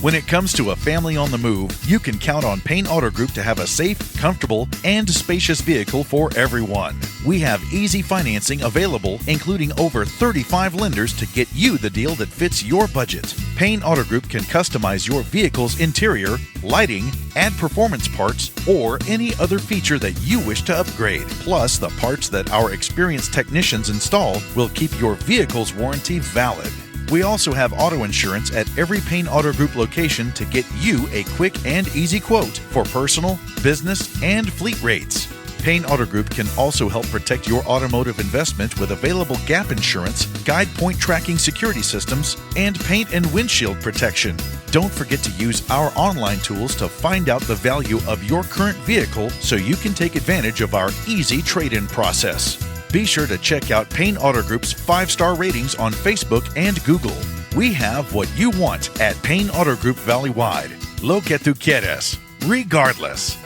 When it comes to a family on the move, you can count on Payne Auto Group to have a safe, comfortable, and spacious vehicle for everyone. We have easy financing available, including over 35 lenders to get you the deal that fits your budget. Payne Auto Group can customize your vehicle's interior, lighting, add performance parts, or any other feature that you wish to upgrade. Plus, the parts that our experienced technicians install will keep your vehicle's warranty valid. We also have auto insurance at every Payne Auto Group location to get you a quick and easy quote for personal, business, and fleet rates. Payne Auto Group can also help protect your automotive investment with available gap insurance, guide point tracking security systems, and paint and windshield protection. Don't forget to use our online tools to find out the value of your current vehicle so you can take advantage of our easy trade-in process. Be sure to check out Payne Auto Group's 5-star ratings on Facebook and Google. We have what you want at Payne Auto Group Valley-wide. Lo que tú quieres, regardless.